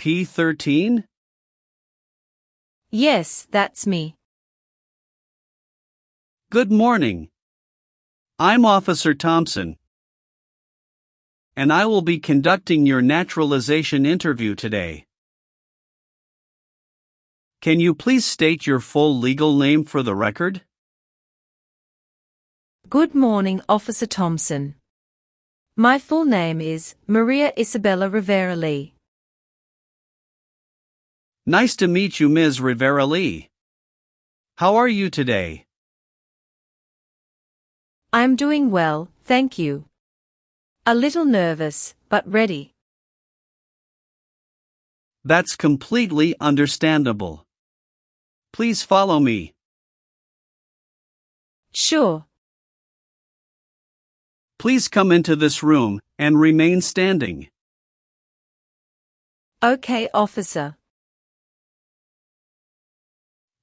P13? Yes, that's me. Good morning. I'm Officer Thompson, and I will be conducting your naturalization interview today. Can you please state your full legal name for the record? Good morning, Officer Thompson. My full name is Maria Isabella Rivera Lee. Nice to meet you, Ms. Rivera Lee. How are you today? I'm doing well, thank you. A little nervous, but ready. That's completely understandable. Please follow me. Sure. Please come into this room and remain standing. Okay, officer.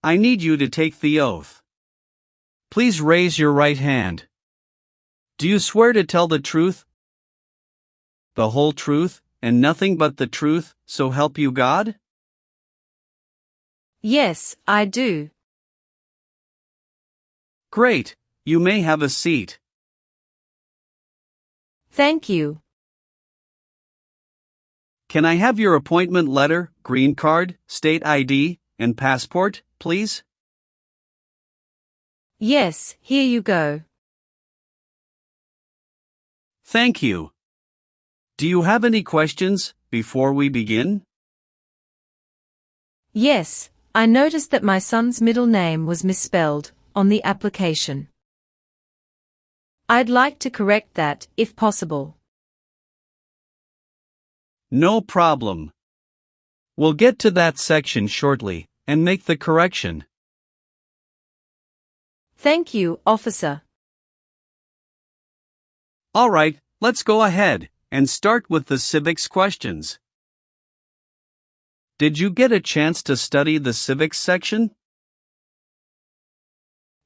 I need you to take the oath. Please raise your right hand. Do you swear to tell the truth, the whole truth, and nothing but the truth, so help you God? Yes, I do. Great, you may have a seat. Thank you. Can I have your appointment letter, green card, state ID, and passport, please? Yes, here you go. Thank you. Do you have any questions before we begin? Yes, I noticed that my son's middle name was misspelled on the application. I'd like to correct that, if possible. No problem. We'll get to that section shortly and make the correction. Thank you, officer. All right, let's go ahead and start with the civics questions. Did you get a chance to study the civics section?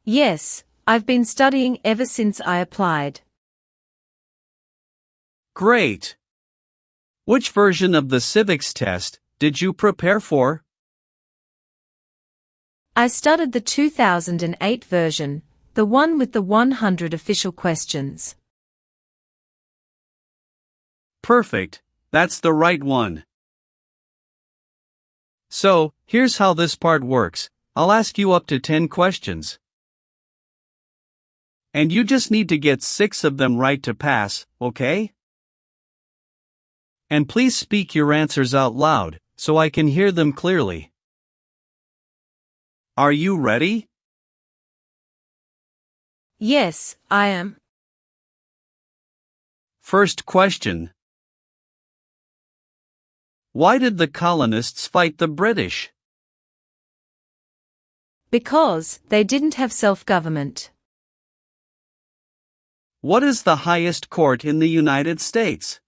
Yes, I've been studying ever since I applied. Great. Which version of the civics test did you prepare for? I studied the 2008 version, the one with the 100 official questions. Perfect, that's the right one. So, here's how this part works. I'll ask you up to 10 questions. And you just need to get 6 of them right to pass, okay? And please speak your answers out loud, so I can hear them clearly. Are you ready? Yes, I am. First question. Why did the colonists fight the British? Because they didn't have self-government. What is the highest court in the United States?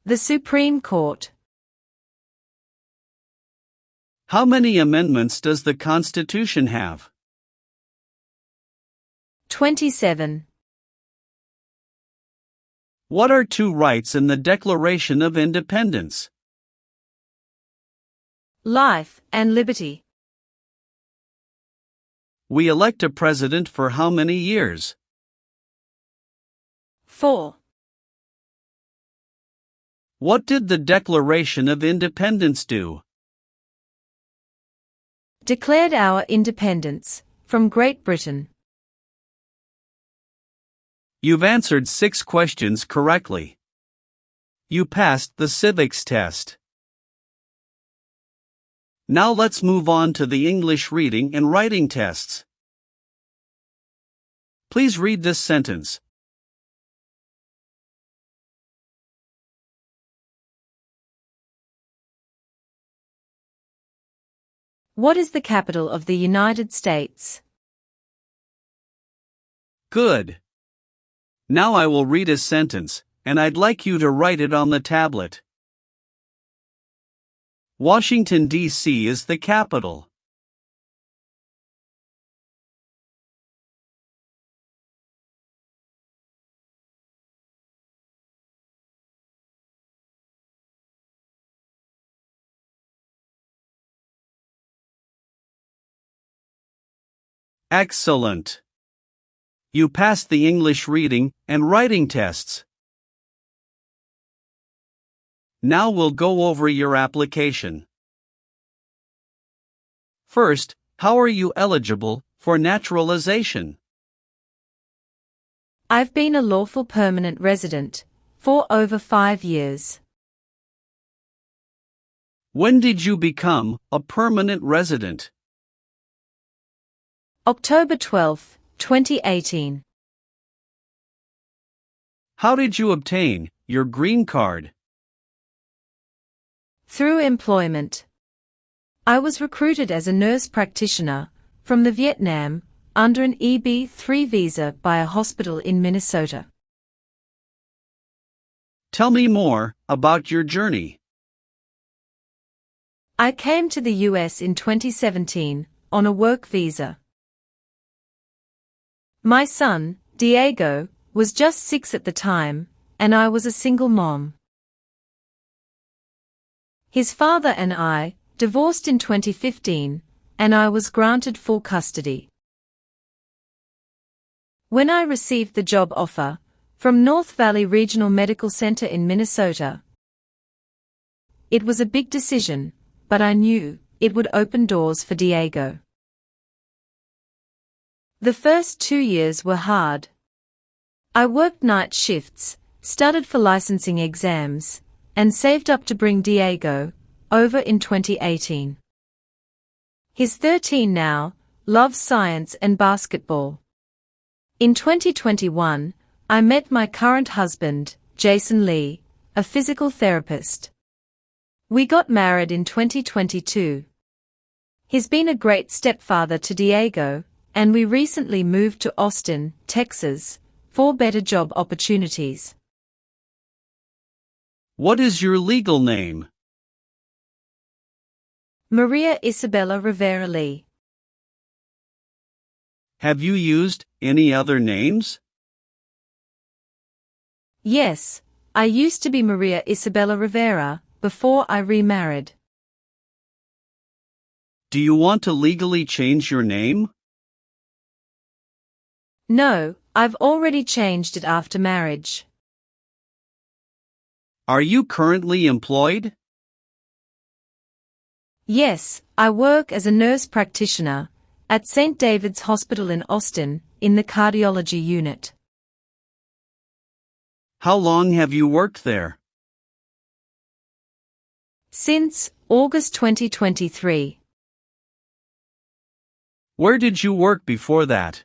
The Supreme Court. How many amendments does the Constitution have? 27. What are 2 rights in the Declaration of Independence? Life and liberty. We elect a president for how many years? 4. What did the Declaration of Independence do? Declared our independence from Great Britain. You've answered 6 questions correctly. You passed the civics test. Now let's move on to the English reading and writing tests. Please read this sentence. What is the capital of the United States? Good. Now I will read a sentence, and I'd like you to write it on the tablet. Washington, D.C. is the capital. Excellent. You passed the English reading and writing tests. Now we'll go over your application. First, how are you eligible for naturalization? I've been a lawful permanent resident for over 5 years. When did you become a permanent resident? October 12, 2018. How did you obtain your green card? Through employment. I was recruited as a nurse practitioner from the Vietnam under an EB-3 visa by a hospital in Minnesota. Tell me more about your journey. I came to the US in 2017 on a work visa. My son, Diego, was just 6 at the time, and I was a single mom. His father and I divorced in 2015, and I was granted full custody. When I received the job offer from North Valley Regional Medical Center in Minnesota, it was a big decision, but I knew it would open doors for Diego. The first 2 years were hard. I worked night shifts, studied for licensing exams, and saved up to bring Diego over in 2018. He's 13 now, loves science and basketball. In 2021, I met my current husband, Jason Lee, a physical therapist. We got married in 2022. He's been a great stepfather to Diego, and we recently moved to Austin, Texas, for better job opportunities. What is your legal name? Maria Isabella Rivera Lee. Have you used any other names? Yes, I used to be Maria Isabella Rivera before I remarried. Do you want to legally change your name? No, I've already changed it after marriage. Are you currently employed? Yes, I work as a nurse practitioner at St. David's Hospital in Austin in the cardiology unit. How long have you worked there? Since August 2023. Where did you work before that?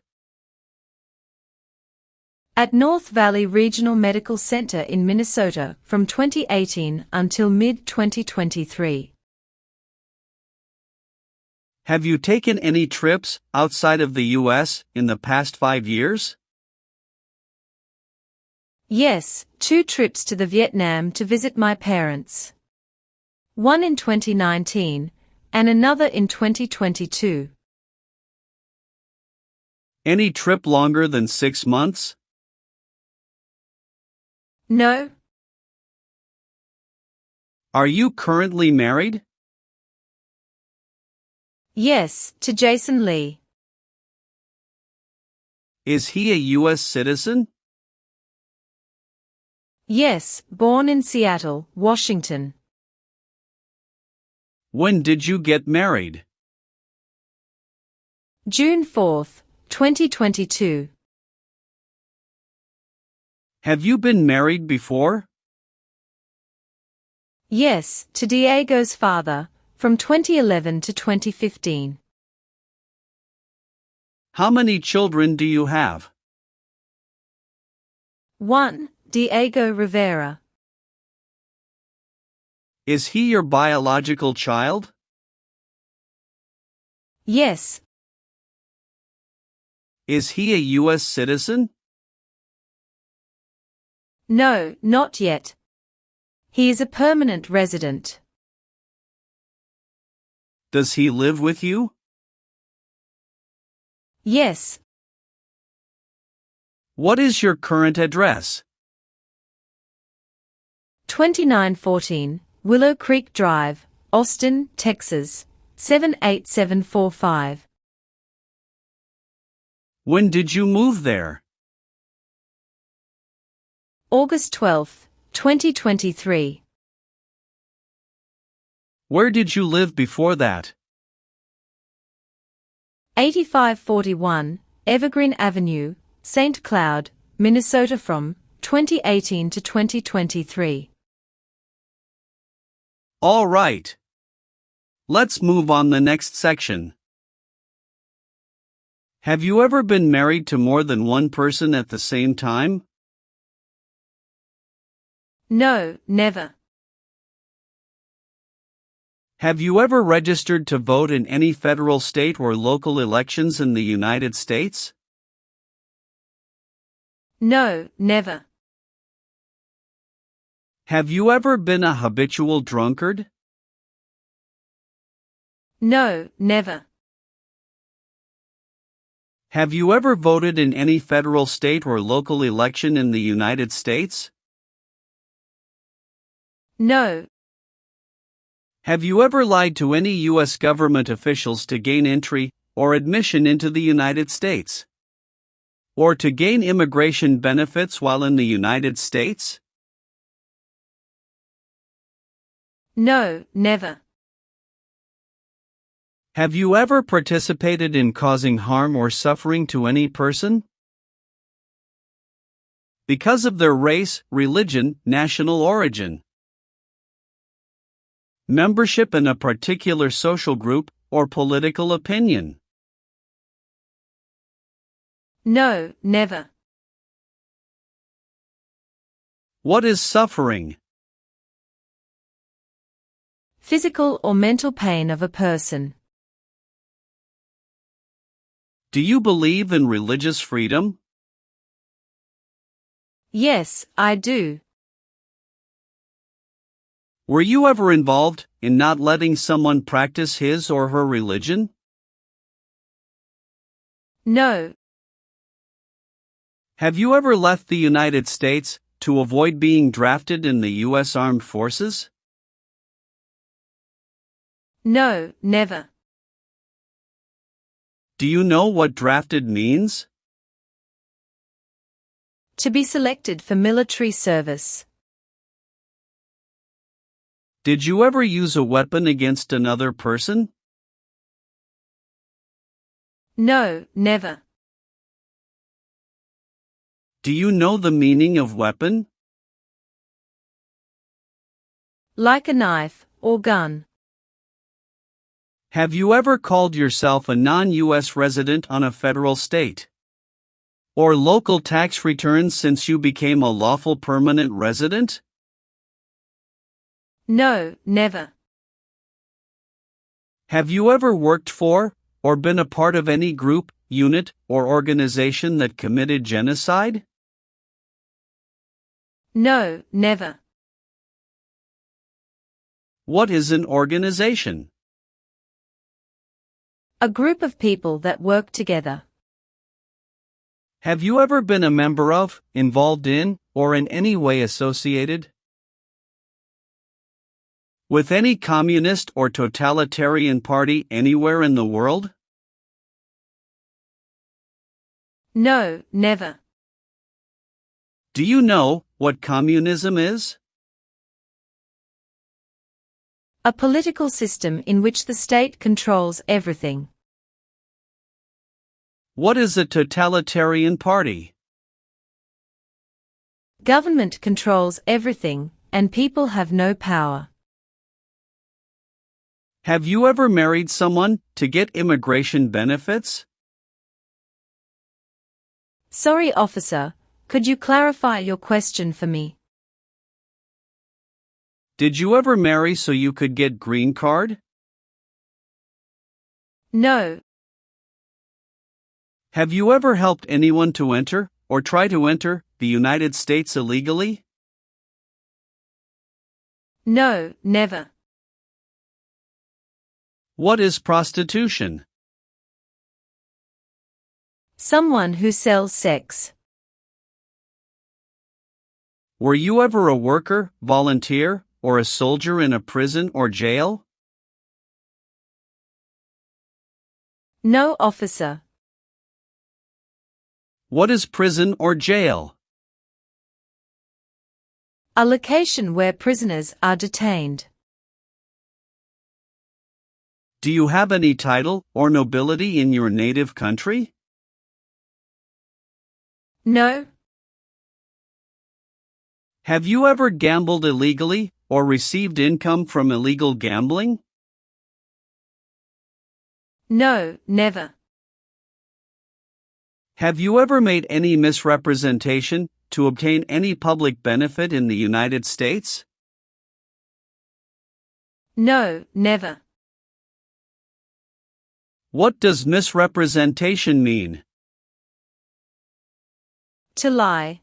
At North Valley Regional Medical Center in Minnesota from 2018 until mid-2023. Have you taken any trips outside of the U.S. in the past 5 years? Yes, 2 trips to the Vietnam to visit my parents. One in 2019, and another in 2022. Any trip longer than 6 months? No. Are you currently married? Yes, to Jason Lee. Is he a U.S. citizen? Yes, born in Seattle, Washington. When did you get married? June 4, 2022. Have you been married before? Yes, to Diego's father, from 2011 to 2015. How many children do you have? 1. Diego Rivera. Is he your biological child? Yes. Is he a U.S. citizen? No, not yet. He is a permanent resident. Does he live with you? Yes. What is your current address? 2914 Willow Creek Drive, Austin, Texas, 78745. When did you move there? August 12, 2023. Where did you live before that? 8541, Evergreen Avenue, St. Cloud, Minnesota from 2018 to 2023. All right. Let's move on the next section. Have you ever been married to more than one person at the same time? No, never. Have you ever registered to vote in any federal, state, or local elections in the United States? No, never. Have you ever been a habitual drunkard? No, never. Have you ever voted in any federal, state, or local election in the United States? No. Have you ever lied to any U.S. government officials to gain entry or admission into the United States? Or to gain immigration benefits while in the United States? No, never. Have you ever participated in causing harm or suffering to any person? Because of their race, religion, national origin, membership in a particular social group, or political opinion? No, never. What is suffering? Physical or mental pain of a person. Do you believe in religious freedom? Yes, I do. Were you ever involved in not letting someone practice his or her religion? No. Have you ever left the United States to avoid being drafted in the U.S. Armed Forces? No, never. Do you know what drafted means? To be selected for military service. Did you ever use a weapon against another person? No, never. Do you know the meaning of weapon? Like a knife or gun. Have you ever called yourself a non-U.S. resident on a federal, state, or local tax returns since you became a lawful permanent resident? No, never. Have you ever worked for, or been a part of any group, unit, or organization that committed genocide? No, never. What is an organization? A group of people that work together. Have you ever been a member of, involved in, or in any way associated with any communist or totalitarian party anywhere in the world? No, never. Do you know what communism is? A political system in which the state controls everything. What is a totalitarian party? Government controls everything, and people have no power. Have you ever married someone to get immigration benefits? Sorry, officer, could you clarify your question for me? Did you ever marry so you could get green card? No. Have you ever helped anyone to enter, or try to enter, the United States illegally? No, never. What is prostitution? Someone who sells sex. Were you ever a worker, volunteer, or a soldier in a prison or jail? No, officer. What is prison or jail? A location where prisoners are detained. Do you have any title or nobility in your native country? No. Have you ever gambled illegally or received income from illegal gambling? No, never. Have you ever made any misrepresentation to obtain any public benefit in the United States? No, never. What does misrepresentation mean? To lie.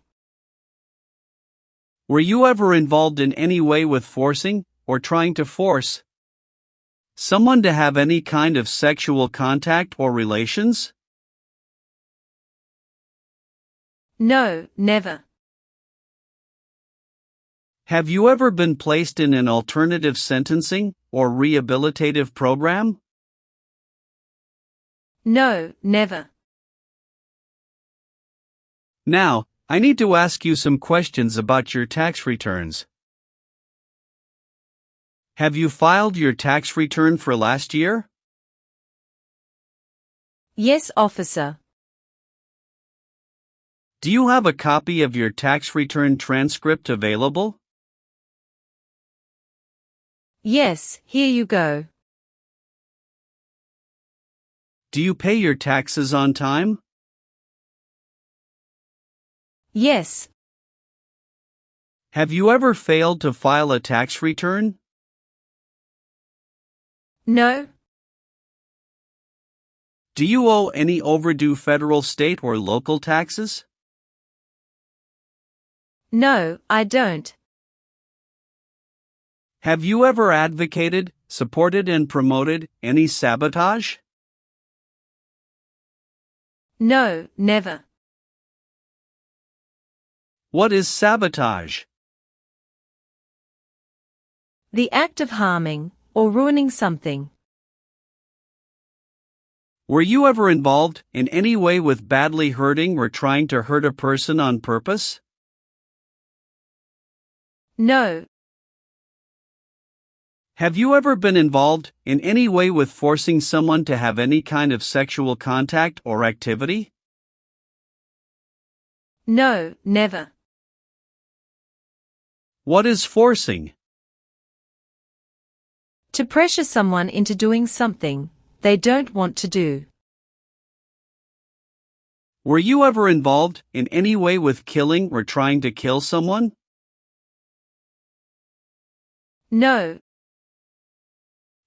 Were you ever involved in any way with forcing or trying to force someone to have any kind of sexual contact or relations? No, never. Have you ever been placed in an alternative sentencing or rehabilitative program? No, never. Now, I need to ask you some questions about your tax returns. Have you filed your tax return for last year? Yes, officer. Do you have a copy of your tax return transcript available? Yes, here you go. Do you pay your taxes on time? Yes. Have you ever failed to file a tax return? No. Do you owe any overdue federal, state, or local taxes? No, I don't. Have you ever advocated, supported, and promoted any sabotage? No, never. What is sabotage? The act of harming or ruining something. Were you ever involved in any way with badly hurting or trying to hurt a person on purpose? No. Have you ever been involved in any way with forcing someone to have any kind of sexual contact or activity? No, never. What is forcing? To pressure someone into doing something they don't want to do. Were you ever involved in any way with killing or trying to kill someone? No.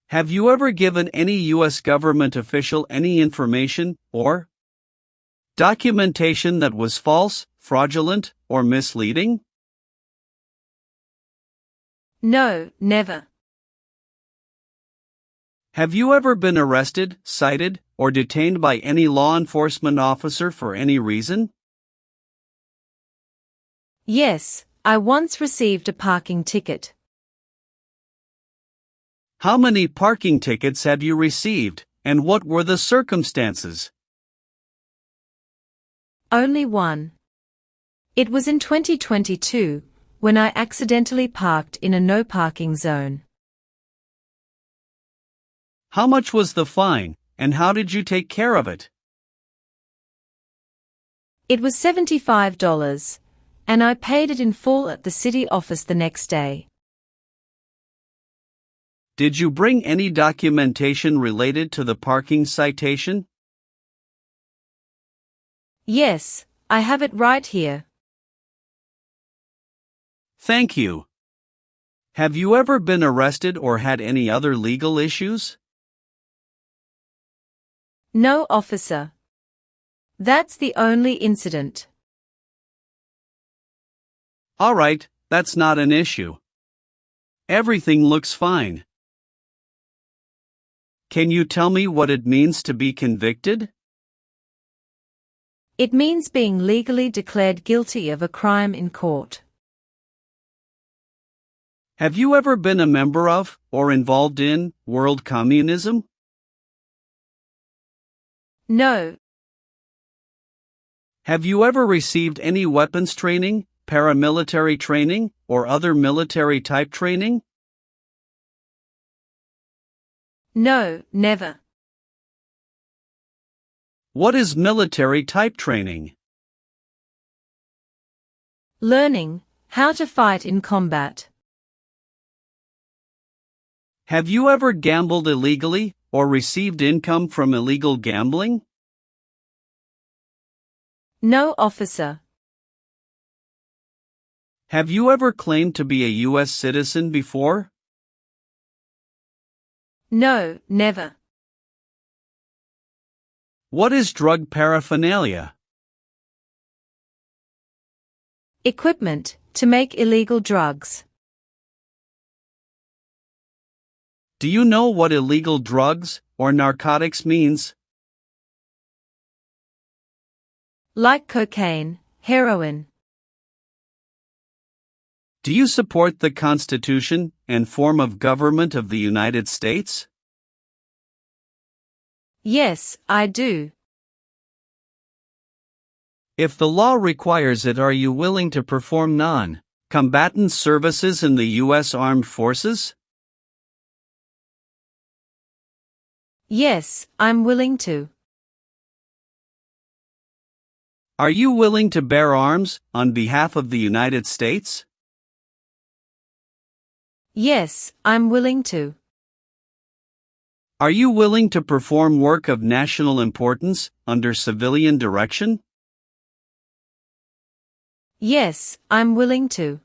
Have you ever given any U.S. government official any information or documentation that was false, fraudulent, or misleading? No, never. Have you ever been arrested, cited, or detained by any law enforcement officer for any reason? Yes, I once received a parking ticket. How many parking tickets have you received, and what were the circumstances? Only one. It was in 2022, when I accidentally parked in a no parking zone. How much was the fine, and how did you take care of it? It was $75, and I paid it in full at the city office the next day. Did you bring any documentation related to the parking citation? Yes, I have it right here. Thank you. Have you ever been arrested or had any other legal issues? No, officer. That's the only incident. All right, that's not an issue. Everything looks fine. Can you tell me what it means to be convicted? It means being legally declared guilty of a crime in court. Have you ever been a member of, or involved in, world communism? No. Have you ever received any weapons training, paramilitary training, or other military type training? No, never. What is military type training? Learning how to fight in combat. Have you ever gambled illegally or received income from illegal gambling? No, officer. Have you ever claimed to be a US citizen before? No, never. What is drug paraphernalia? Equipment to make illegal drugs. Do you know what illegal drugs or narcotics means? Like cocaine, heroin. Do you support the Constitution and form of government of the United States? Yes, I do. If the law requires it, are you willing to perform non-combatant services in the U.S. Armed Forces? Yes, I'm willing to. Are you willing to bear arms on behalf of the United States? Yes, I'm willing to. Are you willing to perform work of national importance under civilian direction? Yes, I'm willing to.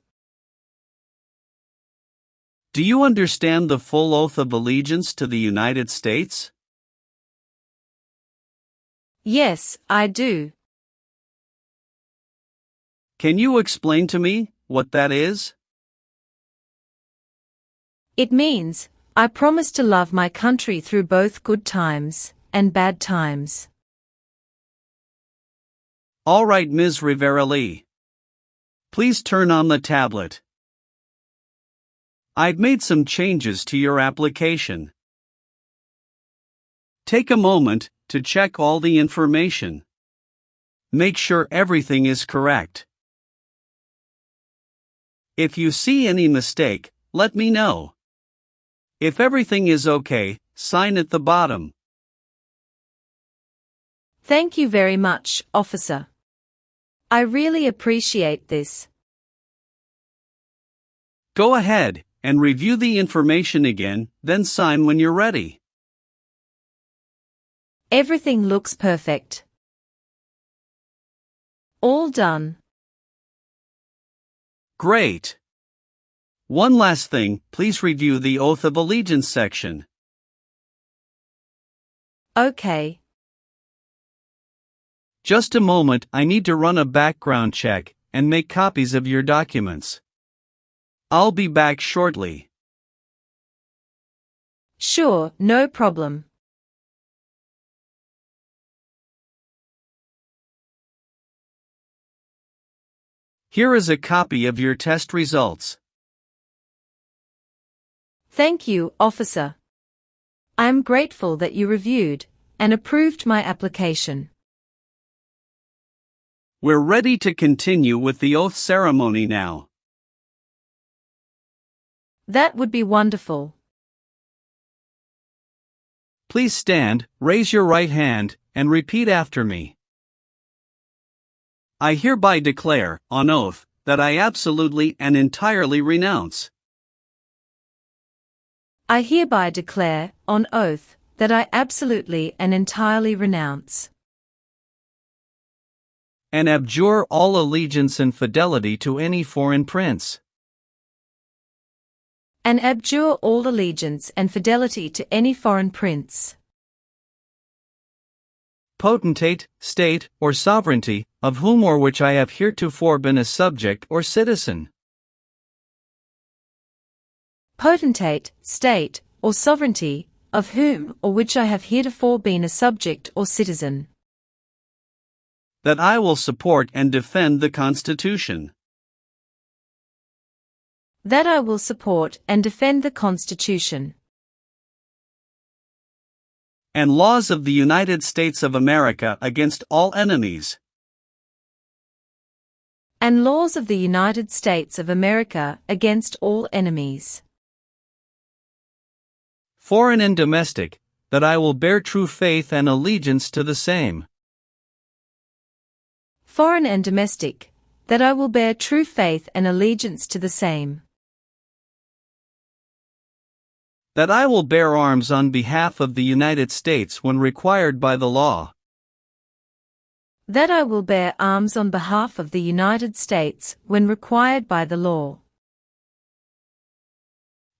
Do you understand the full oath of allegiance to the United States? Yes, I do. Can you explain to me what that is? It means, I promise to love my country through both good times and bad times. All right, Ms. Rivera-Lee. Please turn on the tablet. I've made some changes to your application. Take a moment to check all the information. Make sure everything is correct. If you see any mistake, let me know. If everything is okay, sign at the bottom. Thank you very much, officer. I really appreciate this. Go ahead and review the information again, then sign when you're ready. Everything looks perfect. All done. Great. One last thing, please review the Oath of Allegiance section. Okay. Just a moment, I need to run a background check and make copies of your documents. I'll be back shortly. Sure, no problem. Here is a copy of your test results. Thank you, officer. I am grateful that you reviewed and approved my application. We're ready to continue with the oath ceremony now. That would be wonderful. Please stand, raise your right hand, and repeat after me. I hereby declare, on oath, that I absolutely and entirely renounce. I hereby declare, on oath, that I absolutely and entirely renounce and abjure all allegiance and fidelity to any foreign prince, and abjure all allegiance and fidelity to any foreign prince, potentate, state, or sovereignty, of whom or which I have heretofore been a subject or citizen. Potentate, state, or sovereignty, of whom or which I have heretofore been a subject or citizen. That I will support and defend the Constitution. That I will support and defend the Constitution and laws of the United States of America against all enemies, and laws of the United States of America against all enemies, foreign and domestic, that I will bear true faith and allegiance to the same, foreign and domestic, that I will bear true faith and allegiance to the same, that I will bear arms on behalf of the United States when required by the law, that I will bear arms on behalf of the United States when required by the law,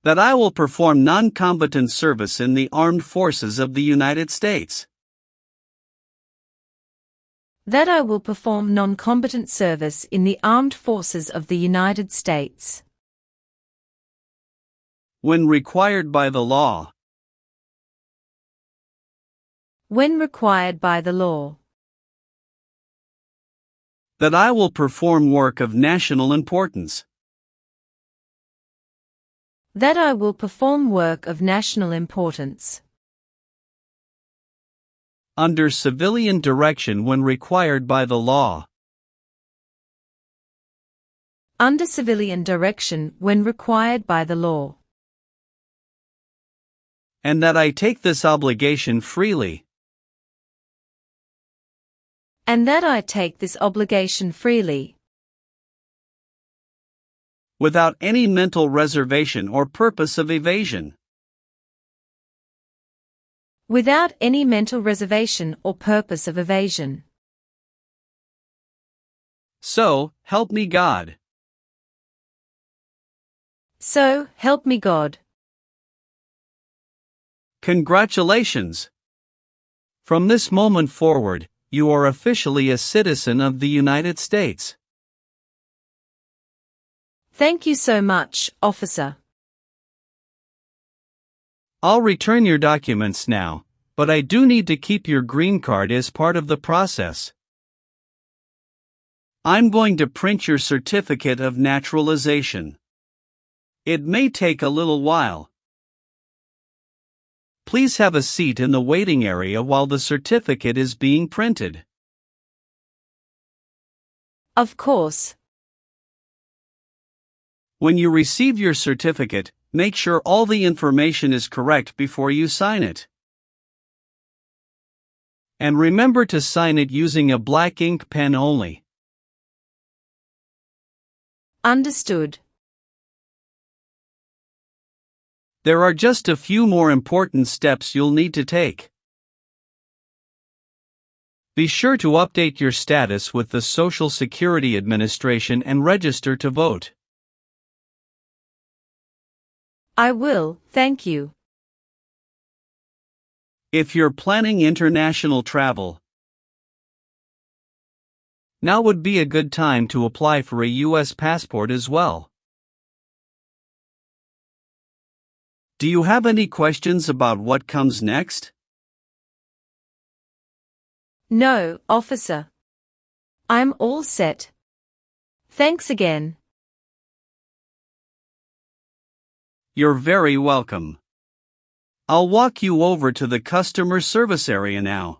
that I will perform non-combatant service in the armed forces of the United States, that I will perform non-combatant service in the armed forces of the United States, when required by the law, when required by the law, that I will perform work of national importance, that I will perform work of national importance, under civilian direction when required by the law, under civilian direction when required by the law, and that I take this obligation freely, and that I take this obligation freely, without any mental reservation or purpose of evasion, without any mental reservation or purpose of evasion. So, help me God. So, help me God. Congratulations! From this moment forward, you are officially a citizen of the United States. Thank you so much, officer. I'll return your documents now, but I do need to keep your green card as part of the process. I'm going to print your certificate of naturalization. It may take a little while. Please have a seat in the waiting area while the certificate is being printed. Of course. When you receive your certificate, make sure all the information is correct before you sign it. And remember to sign it using a black ink pen only. Understood. There are just a few more important steps you'll need to take. Be sure to update your status with the Social Security Administration and register to vote. I will, thank you. If you're planning international travel, now would be a good time to apply for a U.S. passport as well. Do you have any questions about what comes next? No, officer. I'm all set. Thanks again. You're very welcome. I'll walk you over to the customer service area now.